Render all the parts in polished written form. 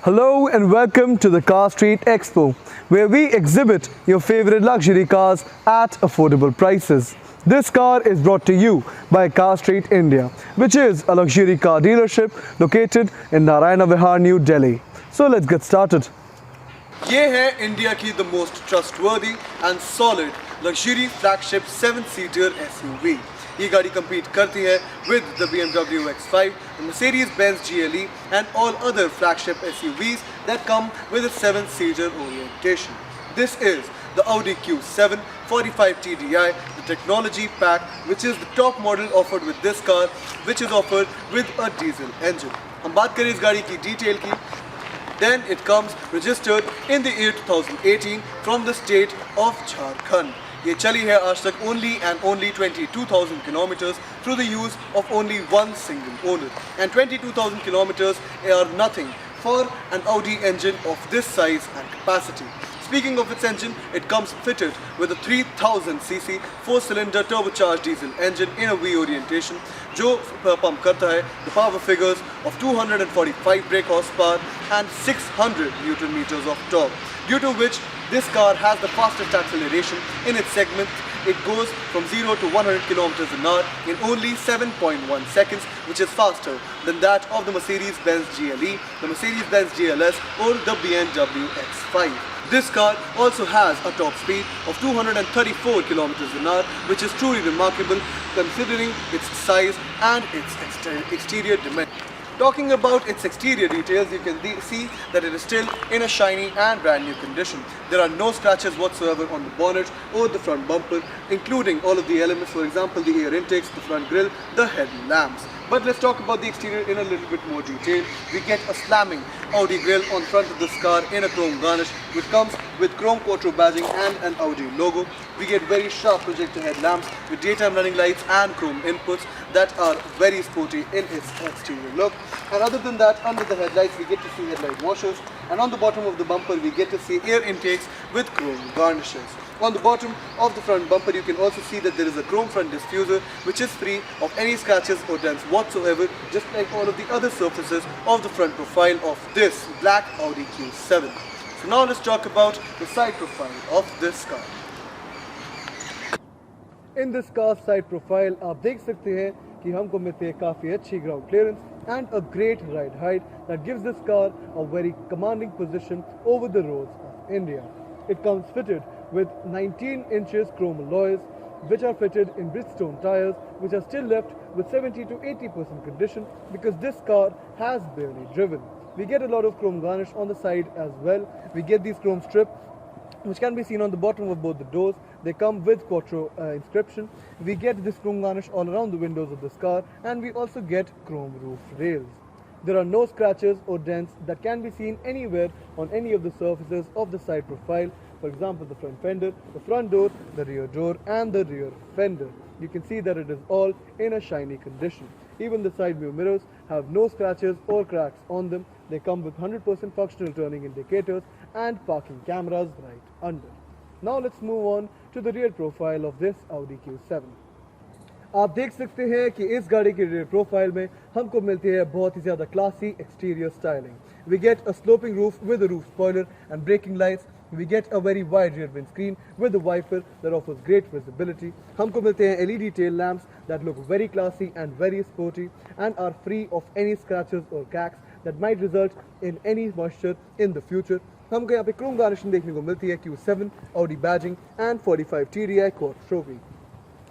Hello and welcome to the Car Street Expo, where we exhibit your favorite luxury cars at affordable prices. This car is brought to you by Car Street India, which is a luxury car dealership located in Naraina Vihar, New Delhi. So let's get started. ये है India की the most trustworthy and solid luxury flagship 7-seater SUV. ये गाड़ी compete करती है with the BMW X5, the Mercedes-Benz GLE and all other flagship SUVs that come with a 7-seater orientation. This is the Audi Q7 45 TDI, the technology pack, which is the top model offered with this car, which is offered with a diesel engine. हम बात करें इस गाड़ी की detail की, then it comes registered in the year 2018 from the state of Jharkhand. ये चली है आज तक only and only 22,000 kilometers through the use of only one single owner. And 22,000 kilometers are nothing for an Audi engine of this size and capacity. Speaking of its engine, it comes fitted with a 3000cc 4-cylinder turbocharged diesel engine in a V orientation, जो pump करता है the power figures of 245 brake horsepower and 600 Newton meters of torque, due to which this car has the fastest acceleration in its segment. It goes from 0 to 100 kilometers an hour in only 7.1 seconds, which is faster than that of the Mercedes-Benz GLE, the Mercedes-Benz GLS or the BMW X5. This car also has a top speed of 234 kilometers an hour, which is truly remarkable considering its size and its exterior dimension. Talking about its exterior details, you can see that it is still in a shiny and brand new condition. There are no scratches whatsoever on the bonnet or the front bumper, including all of the elements, for example the air intakes, the front grille, the headlamps. But let's talk about the exterior in a little bit more detail. We get a slamming Audi grille on front of this car in a chrome garnish, which comes with chrome quattro badging and an Audi logo. We get very sharp projector headlamps with daytime running lights and chrome inputs that are very sporty in its exterior look. And other than that, under the headlights we get to see headlight washers, and on the bottom of the bumper we get to see air intakes with chrome garnishes. On the bottom of the front bumper you can also see that there is a chrome front diffuser, which is free of any scratches or dents whatsoever, just like all of the other surfaces of the front profile of this black Audi Q7. So now let's talk about the side profile of this car. In this car's side profile, आप देख सकते हैं कि हमको मिलती है काफ़ी अच्छी ground clearance and a great ride height that gives this car a very commanding position over the roads of India. It comes fitted with 19 inches chrome alloys, which are fitted in Bridgestone tires, which are still left with 70 to 80% condition because this car has barely driven. We get a lot of chrome garnish on the side as well. We get these chrome strips, which can be seen on the bottom of both the doors. They come with quattro inscription. We get this chrome garnish all around the windows of this car, and we also get chrome roof rails. There are no scratches or dents that can be seen anywhere on any of the surfaces of the side profile. For example, the front fender, the front door, the rear door and the rear fender. You can see that it is all in a shiny condition. Even the side view mirrors have no scratches or cracks on them. They come with 100% functional turning indicators and parking cameras right under. Now let's move on to the rear profile of this Audi Q7. आप देख सकते हैं कि इस गाड़ी के rear profile में हमको मिलती है बहुत ही ज़्यादा classy exterior styling. We get a sloping roof with a roof spoiler and braking lights. We get a very wide rear windscreen with a wiper that offers great visibility. हमको मिलते हैं LED tail lamps that look very classy and very sporty and are free of any scratches or cracks that might result in any moisture in the future. हमको यहाँ पे chrome garnishing देखने को मिलती है Q7, Audi badging and 45 TDI quad trophy.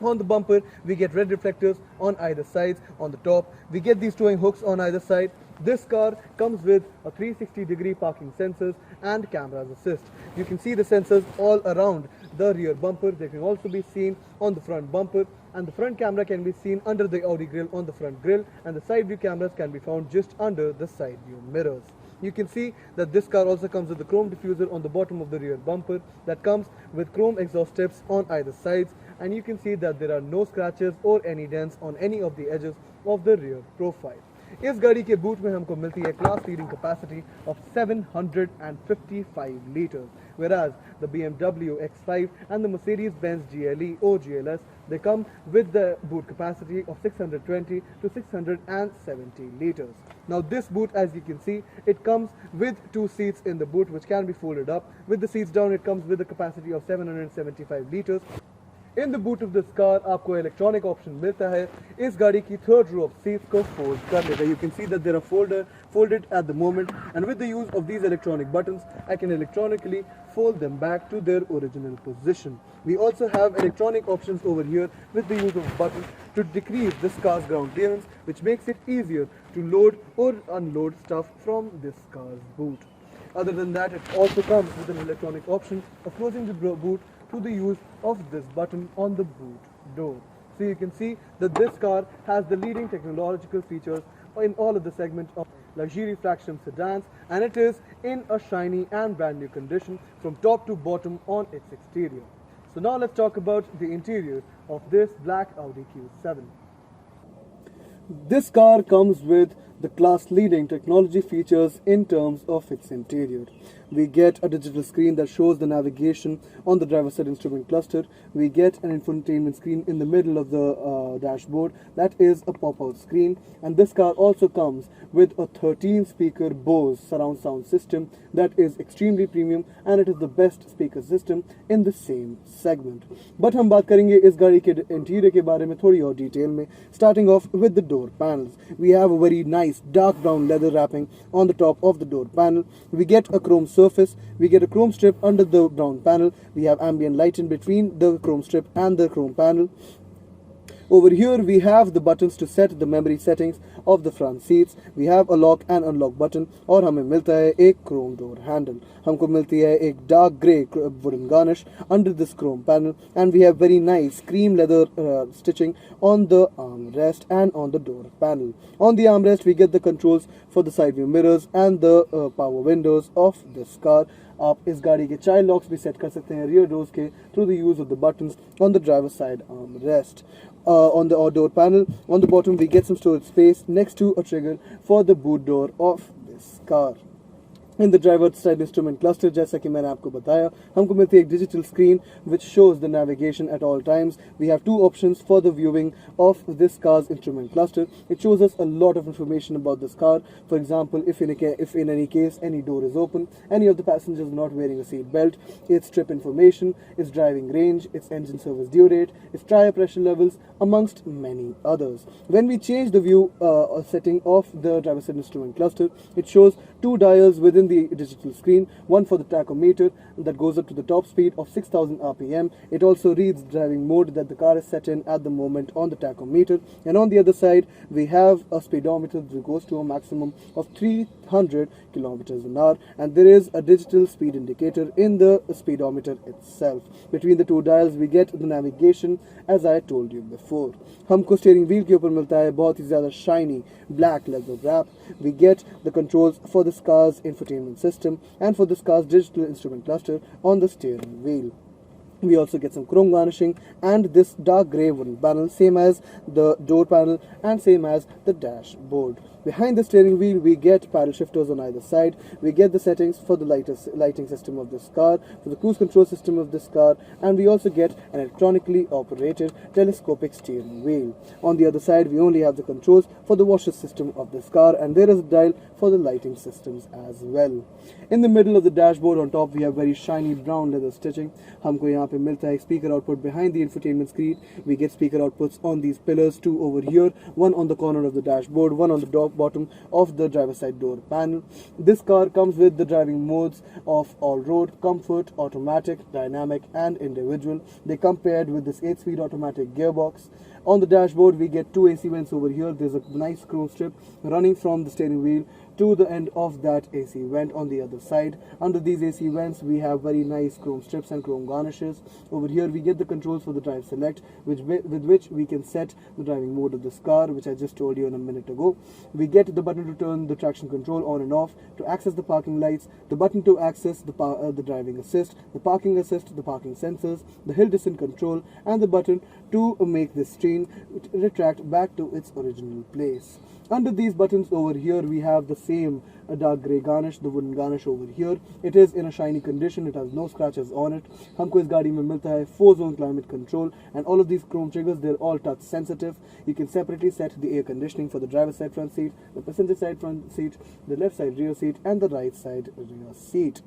On the bumper, we get red reflectors on either sides. On the top, we get these towing hooks on either side. This car comes with a 360-degree parking sensors and cameras assist. You can see the sensors all around the rear bumper. They can also be seen on the front bumper, and the front camera can be seen under the Audi grille on the front grille, and the side view cameras can be found just under the side view mirrors. You can see that this car also comes with the chrome diffuser on the bottom of the rear bumper that comes with chrome exhaust tips on either sides, and you can see that there are no scratches or any dents on any of the edges of the rear profile. इस गाड़ी के boot में हमको मिलती है class leading capacity of 755 litres, whereas the BMW X5 and the Mercedes-Benz GLE or GLS, they come with the boot capacity of 620 to 670 liters. Now this boot, as you can see, it comes with 2 seats in the boot which can be folded up. With the seats down, it comes with a capacity of 775 liters. In the boot of this car आपको electronic option मिलता है इस गाड़ी की third row of seats को fold कर लेगा. You can see that they are folded at the moment, and with the use of these electronic buttons I can electronically fold them back to their original position. We also have electronic options over here with the use of buttons to decrease this car's ground clearance, which makes it easier to load or unload stuff from this car's boot. Other than that, it also comes with an electronic option of closing the boot through the use of this button on the boot door. So you can see that this car has the leading technological features in all of the segments of luxury flagship sedans, and it is in a shiny and brand new condition from top to bottom on its exterior. So now let's talk about the interior of this black Audi Q7. This car comes with the class-leading technology features in terms of its interior. We get a digital screen that shows the navigation on the driver's side instrument cluster. We get an infotainment screen in the middle of the dashboard that is a pop-out screen, and this car also comes with a 13-speaker Bose surround sound system that is extremely premium, and it is the best speaker system in the same segment. But हम बात करेंगे इस गाड़ी के interior के बारे में थोड़ी और डिटेल में, starting off with the door panels. We have a very nice dark brown leather wrapping on the top of the door panel. We get a chrome surface. We get a chrome strip under the brown panel. We have ambient light in between the chrome strip and the chrome panel. Over here we have the buttons to set the memory settings of the front seats. We have a lock and unlock button, और हमें मिलता है एक chrome door handle. हमको मिलती है एक dark grey wooden garnish under this chrome panel, and we have very nice cream leather stitching on the armrest and on the door panel. On the armrest we get the controls for the side view mirrors and the power windows of this car. आप इस गाड़ी के child locks भी set कर सकते हैं rear doors के through the use of the buttons on the driver's side armrest. On the door panel, on the bottom we get some storage space next to a trigger for the boot door of this car. In the driver's side instrument cluster, जैसा कि मैंने आपको बताया, हमको मिलती है एक digital screen which shows the navigation at all times. We have 2 options for the viewing of this car's instrument cluster. It shows us a lot of information about this car. For example, if in any case any door is open, any of the passengers not wearing a seat belt, its trip information, its driving range, its engine service due date, its tire pressure levels, amongst many others. When we change the view setting of the driver's side instrument cluster, it shows 2 dials within the digital screen, one for the tachometer that goes up to the top speed of 6000 rpm. It also reads driving mode that the car is set in at the moment on the tachometer, and on the other side we have a speedometer that goes to a maximum of 300 kilometers an hour, and there is a digital speed indicator in the speedometer itself. Between the 2 dials we get the navigation as I told you before. हमको steering wheel के ऊपर मिलता है बहुत ही ज़्यादा shiny black leather wrap. We get the controls for this car's infotainment system and for this car's digital instrument cluster on the steering wheel. We also get some chrome garnishing and this dark grey wooden panel, same as the door panel and same as the dashboard. Behind the steering wheel we get paddle shifters on either side. We get the settings for the lighting system of this car, for the cruise control system of this car, and we also get an electronically operated telescopic steering wheel. On the other side we only have the controls for the washer system of this car, and there is a dial for the lighting systems as well. In the middle of the dashboard on top we have very shiny brown leather stitching. हमको यहाँ पे मिलता है speaker output behind the infotainment screen. We get speaker outputs on these pillars, 2 over here, one on the corner of the dashboard, one on the bottom of the driver's side door panel. This car comes with the driving modes of all-road, comfort, automatic, dynamic and individual. They come paired with this 8-speed automatic gearbox. On the dashboard we get 2 AC vents over here. There's a nice chrome strip running from the steering wheel to the end of that AC vent on the other side. Under these AC vents we have very nice chrome strips and chrome garnishes. Over here we get the controls for the drive select, with which we can set the driving mode of this car, which I just told you a minute ago. We get the button to turn the traction control on and off, to access the parking lights, the button to access the driving assist, the parking assist, the parking sensors, the hill descent control, and the button to make this screen retract back to its original place. Under these buttons over here we have the same dark grey garnish, the wooden garnish over here. It is in a shiny condition, it has no scratches on it. हमको इस गाड़ी में मिलता है 4-zone climate control, and all of these chrome triggers, they're all touch sensitive. You can separately set the air conditioning for the driver's side front seat, the passenger side front seat, the left side rear seat, and the right side rear seat.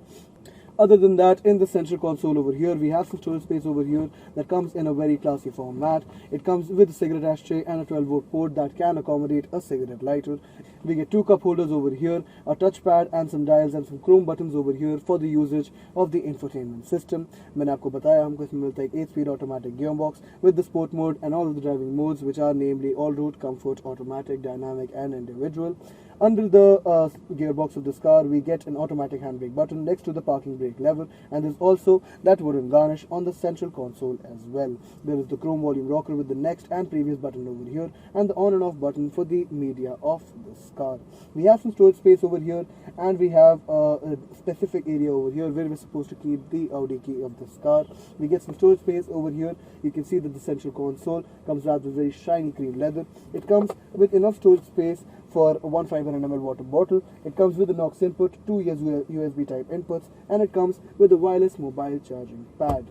Other than that, in the central console over here, we have some storage space over here that comes in a very classy format. It comes with a cigarette ashtray and a 12-volt port that can accommodate a cigarette lighter. We get 2 cup holders over here, a touchpad and some dials and some chrome buttons over here for the usage of the infotainment system. मैंने आपको बताया हमको इसमें मिलता है एक 8-speed automatic gearbox with the sport mode and all of the driving modes, which are namely all-road, comfort, automatic, dynamic and individual. Under the gearbox of this car, we get an automatic handbrake button next to the parking brake lever, and there's also that wooden garnish on the central console as well. There is the chrome volume rocker with the next and previous button over here, and the on and off button for the media of this car. We have some storage space over here, and we have a specific area over here where we're supposed to keep the Audi key of this car. We get some storage space over here. You can see that the central console comes wrapped with very shiny cream leather. It comes with enough storage space for a 1,500 ml water bottle. It comes with an aux input, 2 USB type inputs, and it comes with a wireless mobile charging pad.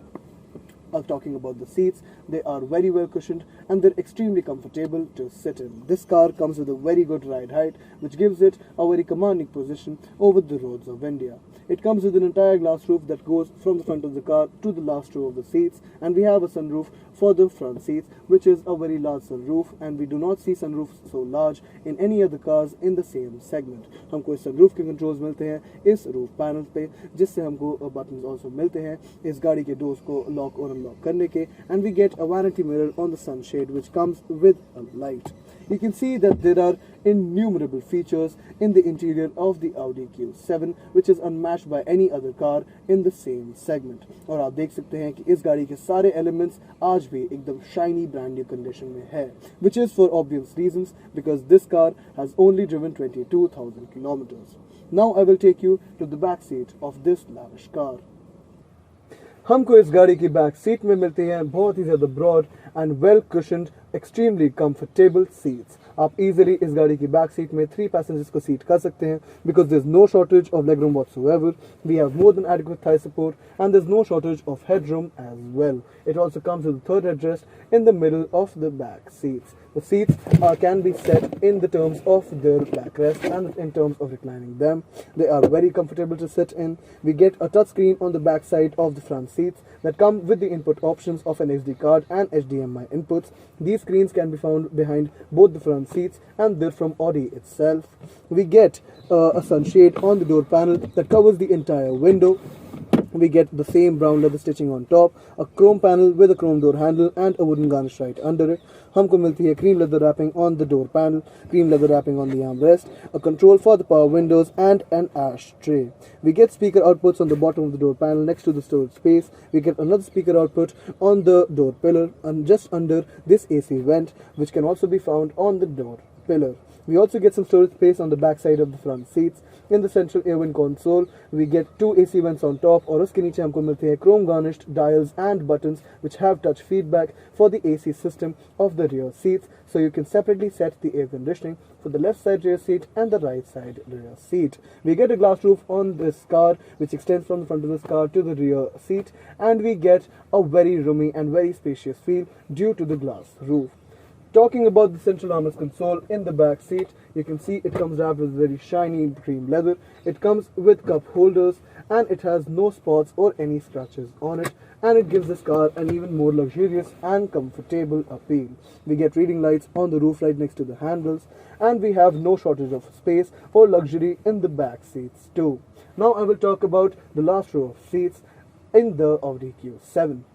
Talking about the seats, they are very well cushioned and they're extremely comfortable to sit in. This car comes with a very good ride height, which gives it a very commanding position over the roads of India. It comes with an entire glass roof that goes from the front of the car to the last row of the seats, and we have a sunroof for the front seats, which is a very large sunroof, and we do not see sunroofs so large in any other cars in the same segment. हमको इस sunroof के controls मिलते हैं इस roof panel पे, जिससे हमको buttons also मिलते हैं इस गाड़ी के doors को lock और unlock करने के, and we get a vanity mirror on the sunshade which comes with a light. You can see that there are innumerable features in the interior of the Audi Q7, which is unmatched by any other car in the same segment. और आप देख सकते हैं कि इस गाड़ी के सारे elements आज भी एकदम shiny brand new condition में है, which is for obvious reasons because this car has only driven 22,000 kilometers. Now I will take you to the back seat of this lavish car. हमको इस गाड़ी की बैक सीट में मिलती हैं बहुत ही ज़्यादा broad and well cushioned, extremely comfortable seats. आप easily इस गाड़ी की बैक सीट में 3 passengers को सीट कर सकते हैं because there's no shortage of legroom whatsoever. We have more than adequate thigh support and there's no shortage of headroom as well. It also comes with a third headrest in the middle of the back seats. The seats can be set in the terms of their backrest and in terms of reclining them. They are very comfortable to sit in. We get a touchscreen on the back side of the front seats that come with the input options of an SD card and HDMI inputs. These screens can be found behind both the front seats and they're from Audi itself. We get a sunshade on the door panel that covers the entire window. We get the same brown leather stitching on top, a chrome panel with a chrome door handle and a wooden garnish right under it. हमको मिलती है cream leather wrapping on the door panel, cream leather wrapping on the armrest, a control for the power windows and an ashtray. We get speaker outputs on the bottom of the door panel next to the storage space. We get another speaker output on the door pillar and just under this AC vent, which can also be found on the door pillar. We also get some storage space on the back side of the front seats. In the central air vent console, we get 2 AC vents on top और उसके नीचे हमको मिलते हैं chrome garnished dials and buttons which have touch feedback for the AC system of the rear seats, so you can separately set the air conditioning for the left side rear seat and the right side rear seat. We get a glass roof on this car which extends from the front of this car to the rear seat, and we get a very roomy and very spacious feel due to the glass roof. Talking about the central armrest console in the back seat, you can see it comes wrapped with very shiny cream leather. It comes with cup holders and it has no spots or any scratches on it, and it gives this car an even more luxurious and comfortable appeal. We get reading lights on the roof right next to the handles, and we have no shortage of space or luxury in the back seats too. Now I will talk about the last row of seats in the Audi Q7.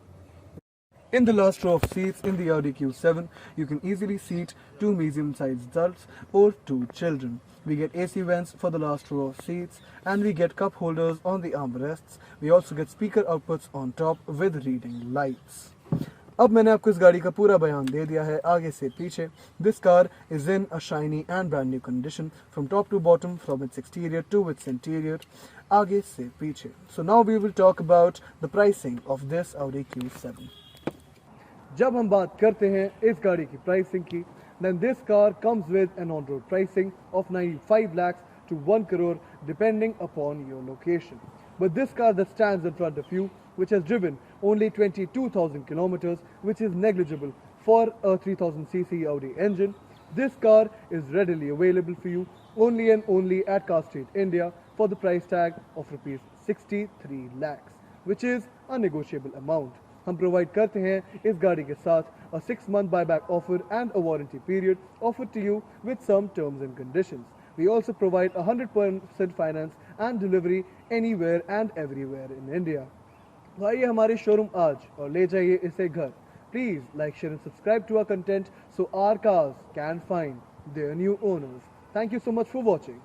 In the last row of seats in the Audi Q7, you can easily seat 2 medium-sized adults or 2 children. We get AC vents for the last row of seats, and we get cup holders on the armrests. We also get speaker outputs on top with reading lights. अब मैंने आपको इस गाड़ी का पूरा बयान दे दिया है आगे से पीछे. This car is in a shiny and brand new condition from top to bottom, from its exterior to its interior, आगे से पीछे. So now we will talk about the pricing of this Audi Q7. जब हम बात करते हैं इस गाड़ी की प्राइसिंग की, then this car comes with an on-road pricing of 95 lakhs to 1 crore depending upon your location. But this car that stands in front of you, which has driven only 22,000 kilometers, which is negligible for a 3000cc Audi engine, this car is readily available for you only and only at Car Street, India for the price tag of rupees 63 lakhs, which is a negotiable amount. हम provide करते हैं इस गाड़ी के साथ a 6-month buyback offer and a warranty period offered to you with some terms and conditions. We also provide 100% finance and delivery anywhere and everywhere in India. तो आइए हमारे शोरूम आज और ले जाइए इसे घर. Please like, share and subscribe to our content so our cars can find their new owners. Thank you so much for watching.